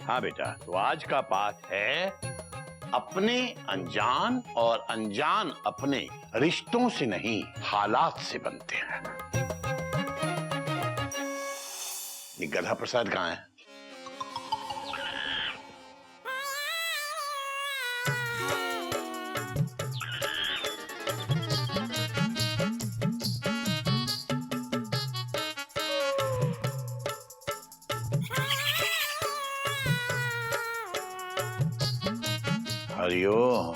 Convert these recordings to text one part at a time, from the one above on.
हाँ बेटा, तो आज का पाठ है अपने अनजान और अनजान अपने रिश्तों से नहीं हालात से बनते हैं। ये गधा प्रसाद कहाँ है? हरिओम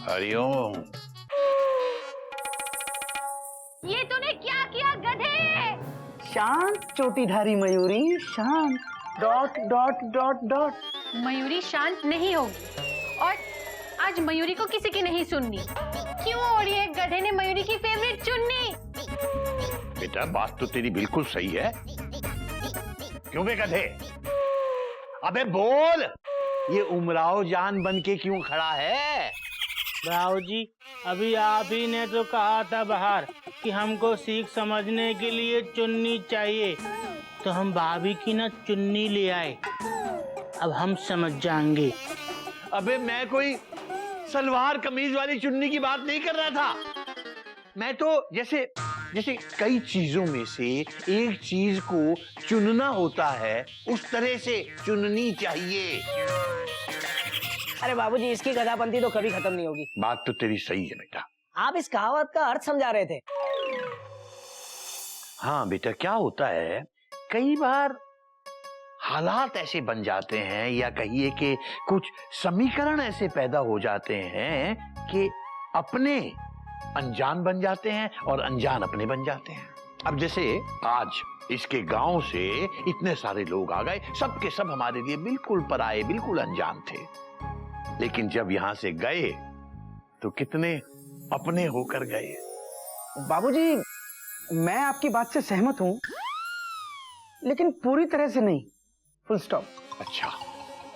हरिओम। ये तूने क्या किया गधे? शांत चोटीधारी मयूरी शांत। Dot dot dot dot. Mayuri शांत नहीं होगी और आज मयूरी को किसी की नहीं सुननी। क्यों ओढ़ी है गधे ने मयूरी की फेवरेट चुन्नी? बेटा बात तो तेरी बिल्कुल सही है। क्यों बे गधे? अबे बोल, ये उमराव जान बन के क्यों खड़ा है? राव जी, अभी आप ही ने तो कहा था बाहर कि हमको सीख समझने के लिए चुन्नी चाहिए, तो हम भाभी की ना चुन्नी ले आए। अब हम समझ जाएंगे। अबे मैं कोई सलवार कमीज वाली चुन्नी की बात नहीं कर रहा था। मैं तो जैसे कई चीजों में से एक चीज को चुनना होता है, उस तरह से चुननी चाहिए। अरे बाबूजी, इसकी गधापंती तो कभी खत्म नहीं होगी। बात तो तेरी सही है बेटा। आप इस कहावत का अर्थ समझा रहे थे। हाँ बेटा, क्या होता है कई बार हालात ऐसे बन जाते हैं, या कहिए कि कुछ समीकरण ऐसे पैदा हो जाते हैं कि अपने अनजान बन जाते हैं और अनजान अपने बन जाते हैं। अब जैसे आज इसके गांव से इतने सारे लोग आ गए, सब के सब हमारे लिए बिल्कुल पराये, बिल्कुल अनजान थे। लेकिन जब यहां से गए तो कितने अपने होकर गए। बाबूजी, मैं आपकी बात से सहमत हूँ, लेकिन पूरी तरह से नहीं। Full stop. अच्छा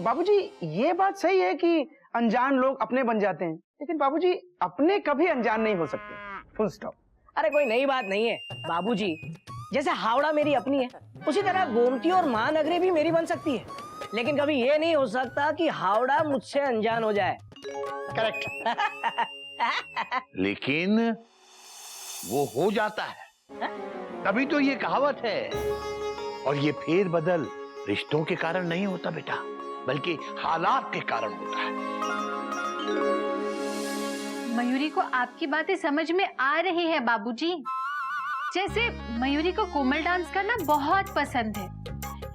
बाबूजी, ये बात सही है कि अनजान लोग अपने बन जाते हैं, लेकिन बाबूजी अपने कभी अनजान नहीं हो सकते। Full stop. अरे कोई नई बात नहीं है बाबूजी। जैसे हावड़ा मेरी अपनी है, उसी तरह गोमती और महानगरी भी मेरी बन सकती है, लेकिन कभी ये नहीं हो सकता कि हावड़ा मुझसे अनजान हो जाए। करेक्ट। लेकिन वो हो जाता है, तभी तो ये कहावत है। और ये फेर बदल रिश्तों के कारण नहीं होता बेटा, बल्कि हालात के कारण होता है। मयूरी को आपकी बातें समझ में आ रही है बाबूजी। जैसे मयूरी को कोमल डांस करना बहुत पसंद है,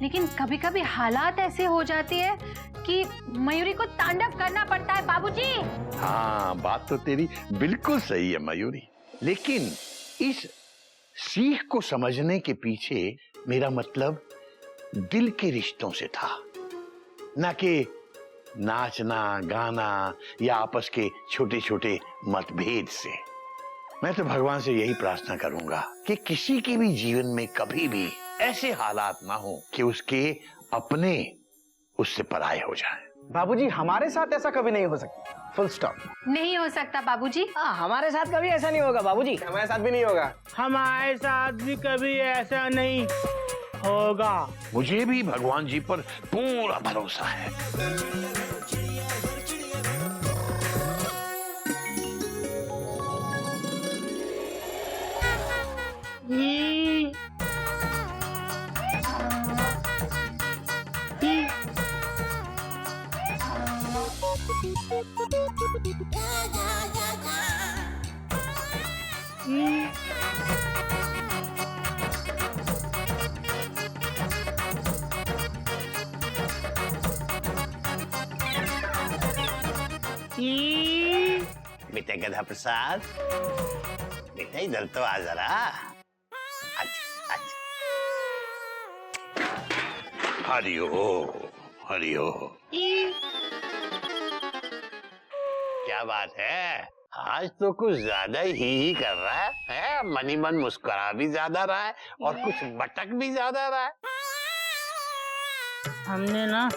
लेकिन कभी कभी हालात ऐसे हो जाते हैं कि मयूरी को तांडव करना पड़ता है बाबूजी। हाँ, बात तो तेरी बिल्कुल सही है मयूरी, लेकिन इस सीख को समझने के पीछे मेरा मतलब दिल के रिश्तों से था, न कि नाचना गाना या आपस के छोटे छोटे मतभेद से। मैं तो भगवान से यही प्रार्थना करूंगा कि किसी के भी जीवन में कभी भी ऐसे हालात ना हो कि उसके अपने उससे पराये हो जाएं। बाबूजी, हमारे साथ ऐसा कभी नहीं हो सकता। Full stop. नहीं हो सकता बाबूजी। हमारे साथ कभी ऐसा नहीं होगा बाबूजी। हमारे साथ भी नहीं होगा। हमारे साथ भी कभी ऐसा नहीं होगा। मुझे भी भगवान जी पर पूरा भरोसा है। बेटा गधा प्रसाद, बेटा इधर तो आ जरा। हरिओ हरिओ। क्या बात है, आज तो कुछ ज्यादा ही कर रहा है? मनी मन मुस्कुरा भी ज्यादा रहा है और कुछ भटक भी ज्यादा रहा है। हमने ना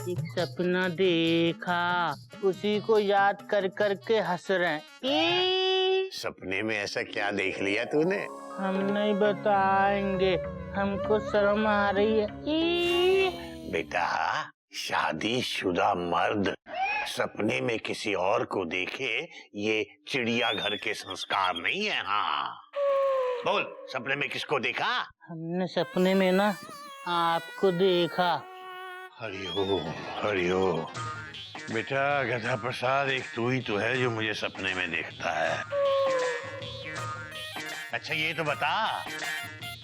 एक सपना देखा, उसी को याद कर कर के हंस रहे हैं। सपने में ऐसा क्या देख लिया तूने? हम नहीं बताएंगे, हमको शर्म आ रही है। बेटा, शादीशुदा मर्द सपने में किसी और को देखे, ये चिड़ियाघर के संस्कार नहीं है। हाँ बोल, सपने में किसको देखा? हमने सपने में ना आपको देखा। हरिओम हरिओम। बेटा गधा प्रसाद, एक तू ही तो है जो मुझे सपने में देखता है। अच्छा ये तो बता,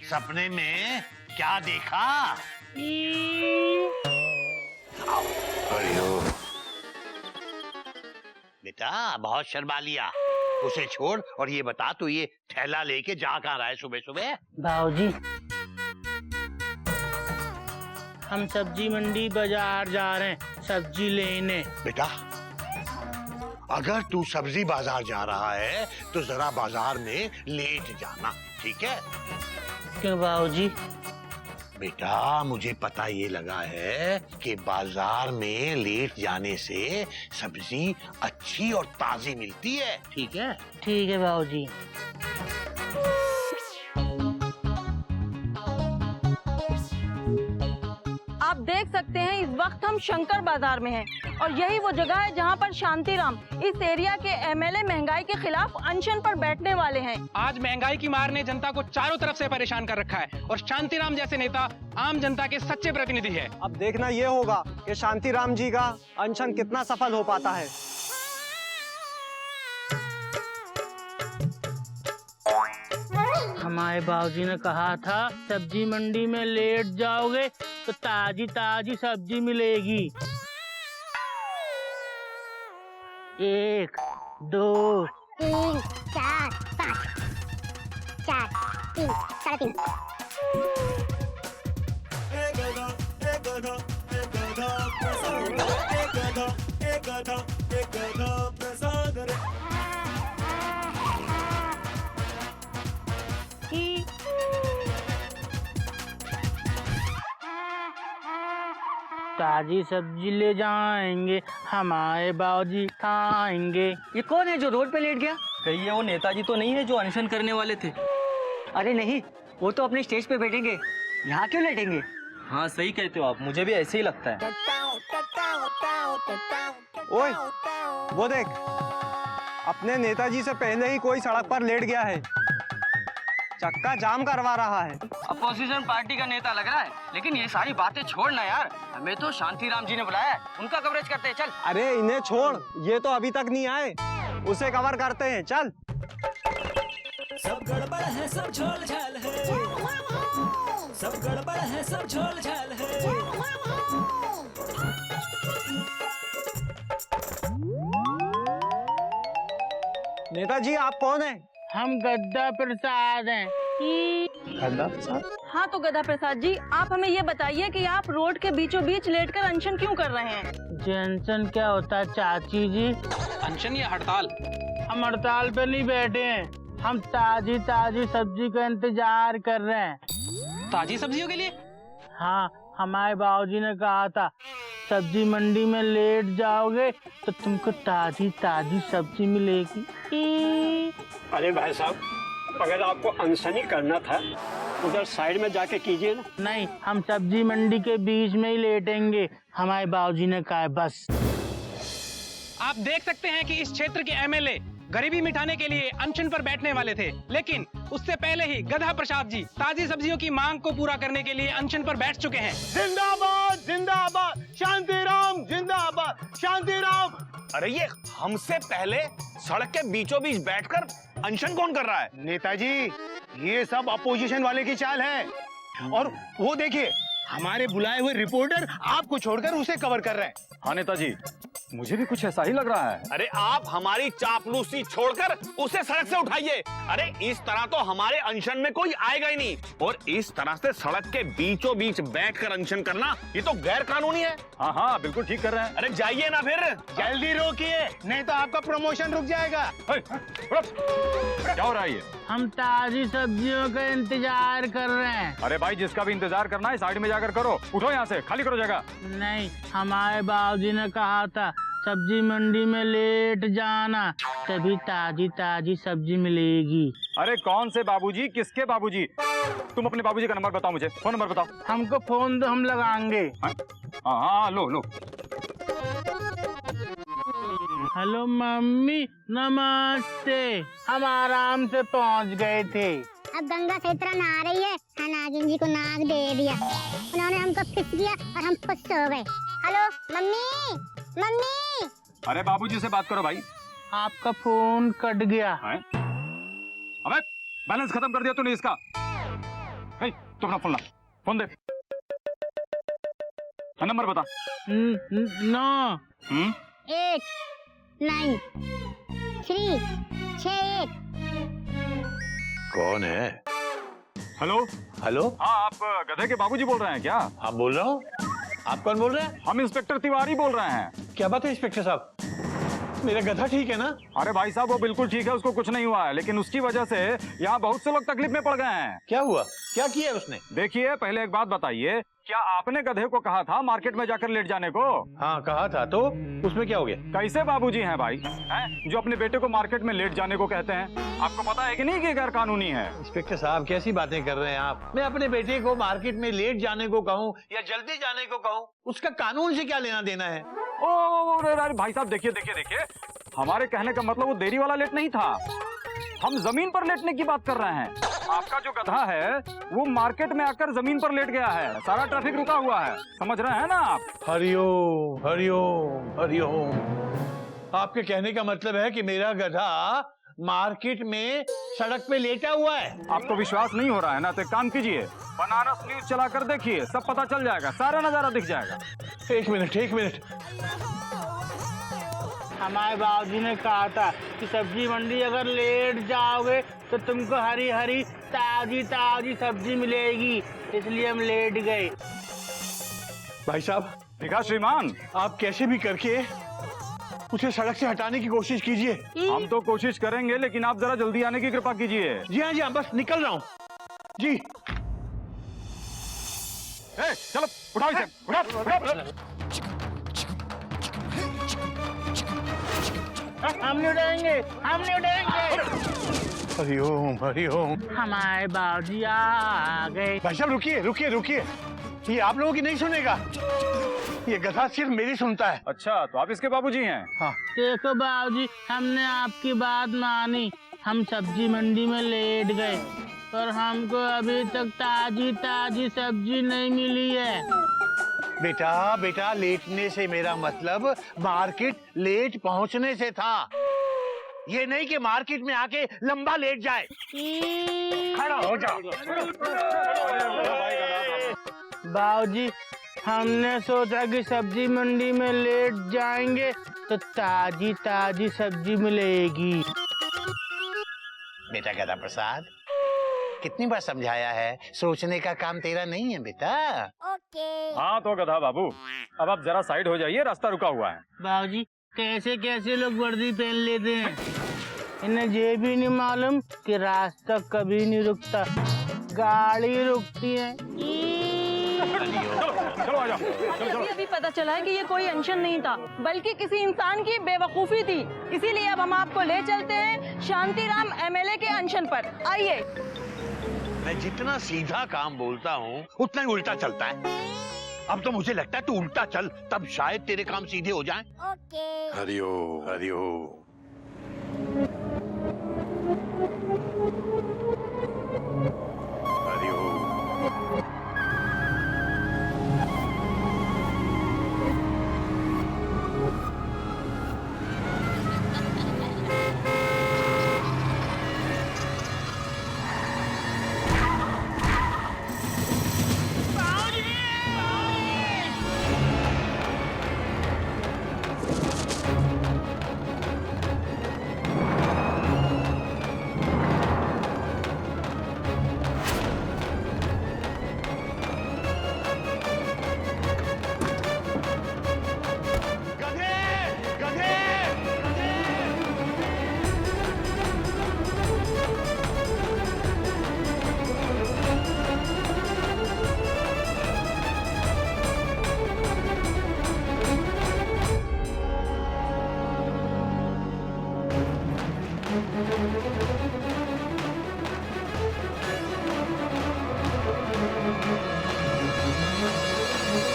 सपने में क्या देखा? हरिओम। बेटा बहुत शर्मा लिया, उसे छोड़ और ये बता, तू ये थैला लेके जा कहाँ रहा है सुबह सुबह? बाबूजी, हम सब्जी मंडी बाजार जा रहे हैं सब्जी लेने। बेटा अगर तू सब्जी बाजार जा रहा है तो जरा बाजार में लेट जाना, ठीक है? क्यों बाबूजी? बेटा मुझे पता ये लगा है कि बाजार में लेट जाने से सब्जी अच्छी और ताजी मिलती है, ठीक है? ठीक है बाबूजी। आप देख सकते हैं इस वक्त हम शंकर बाजार में हैं और यही वो जगह है जहां पर शांतिराम, इस एरिया के एमएलए, महंगाई के खिलाफ अनशन पर बैठने वाले हैं। आज महंगाई की मार ने जनता को चारों तरफ से परेशान कर रखा है और शांतिराम जैसे नेता आम जनता के सच्चे प्रतिनिधि है। अब देखना ये होगा कि शांतिराम जी का अनशन कितना सफल हो पाता है। हमारे बाबूजी ने कहा था सब्जी मंडी में लेट जाओगे तो ताजी ताजी सब्जी मिलेगी। 1 2 3 4 5 4 3 साढ़े 3। ताजी सब्जी ले जाएंगे, हमारे बाबूजी खाएंगे। ये कौन है जो रोड पे लेट गया? कहीं ये वो नेताजी तो नहीं है जो अनशन करने वाले थे? अरे नहीं, वो तो अपने स्टेज पे बैठेंगे, यहाँ क्यों लेटेंगे? हाँ सही कहते हो आप, मुझे भी ऐसे ही लगता है। ओए वो देख, अपने नेताजी से पहले ही कोई सड़क पर लेट गया है, चक्का जाम करवा रहा है। अपोजिशन पार्टी का नेता लग रहा है, लेकिन ये सारी बातें छोड़ना यार, हमें तो शांतिराम जी ने बुलाया है, उनका कवरेज करते हैं। चल। अरे इन्हें छोड़, ये तो अभी तक नहीं आए, उसे कवर करते हैं, चल। सब गड़बड़ है, सब झोल झाल है, सब गड़बड़ है, सब झोल झाल है। नेताजी आप कौन हैं? हम गद्दा प्रसाद हैं। गद्दा प्रसाद? हाँ तो गधा प्रसाद जी, आप हमें ये बताइए कि आप रोड के बीचों बीच लेटकर अनशन क्यों कर रहे हैं? टेंशन क्या होता है चाची जी? अनशन या हड़ताल? हम हड़ताल पे नहीं बैठे हैं, हम ताजी ताजी सब्जी का इंतजार कर रहे हैं। ताजी सब्जियों के लिए? हाँ, हमारे बाबूजी ने कहा था सब्जी मंडी में लेट जाओगे तो तुमको ताजी ताजी सब्जी मिलेगी। अरे भाई साहब, अगर आपको अनशन ही करना था उधर साइड में जाके कीजिए ना। नहीं, हम सब्जी मंडी के बीच में ही लेटेंगे, हमारे बाबूजी ने कहा है बस। आप देख सकते हैं कि इस क्षेत्र के एमएलए गरीबी मिटाने के लिए अनशन पर बैठने वाले थे, लेकिन उससे पहले ही गधा प्रसाद जी ताजी सब्जियों की मांग को पूरा करने के लिए अनशन पर बैठ चुके हैं। जिंदाबाद जिंदाबाद, शांतिराम जिंदाबाद, शांतिराम। अरे ये हमसे पहले सड़क के बीचों बीच बैठकर अनशन कौन कर रहा है? नेताजी, ये सब अपोजिशन वाले की चाल है, और वो देखिए हमारे बुलाए हुए रिपोर्टर आपको छोड़कर उसे कवर कर रहे हैं। हाँ नेताजी, मुझे भी कुछ ऐसा ही लग रहा है। अरे आप हमारी चापलूसी छोड़कर उसे सड़क से उठाइए। अरे इस तरह तो हमारे अनशन में कोई आएगा ही नहीं, और इस तरह से सड़क के बीचों बीच बैठकर अनशन करना ये तो गैर कानूनी है। हाँ हाँ बिल्कुल ठीक कर रहे हैं। अरे जाइए ना फिर। जल्दी रोकिए, नहीं तो आपका प्रमोशन रुक जाएगा। क्या हो रहा है ये? हम ताजी सब्जियों का इंतजार कर रहे हैं। अरे भाई, जिसका भी इंतजार करना है साइड में जाकर करो। उठो यहाँ से, खाली करो जगह। नहीं, हमारे बाबूजी ने कहा था सब्जी मंडी में लेट जाना तभी ताजी ताजी सब्जी मिलेगी। अरे कौन से बाबूजी, किसके बाबूजी? तुम अपने बाबूजी का नंबर बताओ मुझे, फोन नंबर बताओ। हमको फोन दो, हम लगाएंगे। हाँ हाँ लो लो। हेलो मम्मी, नमस्ते। हम आराम से पहुंच गए थे। अब गंगा चैत्रा नहा रही है, हाँ नागिन जी को नाग दे दिया, उन्होंने हमको फिस किया और हम खुश हो गए। Hello mummy, mummy. अरे बाबूजी से बात करो भाई। आपका फोन कट गया। अबे बैलेंस खत्म कर दिया तूने इसका। तू अपना फोन ला, फोन दे। नंबर बता। 9 8 9 3 6 8। कौन है? हेलो हेलो, हाँ आप गधे के बाबूजी बोल रहे हैं क्या? हाँ बोल रहा हूँ। आप कौन बोल रहे हैं? हम इंस्पेक्टर तिवारी बोल रहे हैं। क्या बात है इंस्पेक्टर साहब? मेरा गधा ठीक है ना? अरे भाई साहब वो बिल्कुल ठीक है, उसको कुछ नहीं हुआ है, लेकिन उसकी वजह से यहाँ बहुत से लोग तकलीफ में पड़ गए हैं। क्या हुआ? क्या किया उसने? देखिए पहले एक बात बताइए, क्या आपने गधे को कहा था मार्केट में जाकर लेट जाने को? हाँ कहा था, तो उसमें क्या हो गया? कैसे बाबूजी हैं भाई, हैं जो अपने बेटे को मार्केट में लेट जाने को कहते हैं? आपको पता है कि नहीं कि गैर कानूनी है? इंस्पेक्टर साहब कैसी बातें कर रहे हैं आप? मैं अपने बेटे को मार्केट में लेट जाने को कहूँ या जल्दी जाने को कहूँ, उसका कानून से क्या लेना देना है? ओ भाई साहब देखिए देखिए देखिए, हमारे कहने का मतलब वो देरी वाला लेट नहीं था, हम जमीन पर लेटने की बात कर रहे हैं। आपका जो गधा है वो मार्केट में आकर जमीन पर लेट गया है, सारा ट्रैफिक रुका हुआ है, समझ रहे हैं ना आप? हरिओम हरिओम हरिओम। आपके कहने का मतलब है कि मेरा गधा मार्केट में सड़क पे लेटा हुआ है? आपको विश्वास नहीं हो रहा है ना, तो एक काम कीजिए, बनारस न्यूज चलाकर देखिए, सब पता चल जाएगा, सारा नजारा दिख जाएगा। एक मिनट। हमारे बाबूजी ने कहा था कि सब्जी मंडी अगर लेट जाओगे तो तुमको हरी हरी ताजी ताजी सब्जी मिलेगी, इसलिए हम लेट गए। भाई साहब देखा श्रीमान, आप कैसे भी करके उसे सड़क से हटाने की कोशिश कीजिए। हम तो कोशिश करेंगे, लेकिन आप जरा जल्दी आने की कृपा कीजिए। जी हाँ बस निकल रहा हूँ जी। चलो उठाओ इसे, उठाओ। हम नहीं उठाएंगे। हरिओम। हमारे बाबूजी आ गए। भाई साहब रुकिए, ये आप लोगों की नहीं सुनेगा, ये गधा सिर्फ मेरी सुनता है। अच्छा तो आप इसके बाबूजी हैं? हाँ। देखो बाबूजी, हमने आपकी बात मानी, हम सब्जी मंडी में लेट गए, पर हमको अभी तक ताजी ताजी सब्जी नहीं मिली है। बेटा लेटने से मेरा मतलब मार्केट लेट पहुंचने से था, ये नहीं कि मार्केट में आके लंबा लेट जाए। खड़ा हो जाओ। बाबूजी, हमने सोचा कि सब्जी मंडी में लेट जाएंगे तो ताजी ताजी सब्जी मिलेगी। बेटा गधा प्रसाद, कितनी बार समझाया है, सोचने का काम तेरा नहीं है बेटा। ओके। हाँ तो गधा बाबू, अब आप जरा साइड हो जाइए, रास्ता रुका हुआ है। बाबूजी, कैसे लोग वर्दी पहन लेते हैं, इन्हें ये भी नहीं मालूम कि रास्ता कभी नहीं रुकता, गाड़ी रुकती है। चलो आ जाओ। अभी पता चला है कि ये कोई अनशन नहीं था, बल्कि किसी इंसान की बेवकूफी थी, इसीलिए अब हम आपको ले चलते हैं शांतिराम एमएलए के अनशन पर। आइए। मैं जितना सीधा काम बोलता हूँ उतना ही उल्टा चलता है। अब तो मुझे लगता है तू उल्टा चल, तब शायद तेरे काम सीधे हो जाएं। ओके। हरिओम।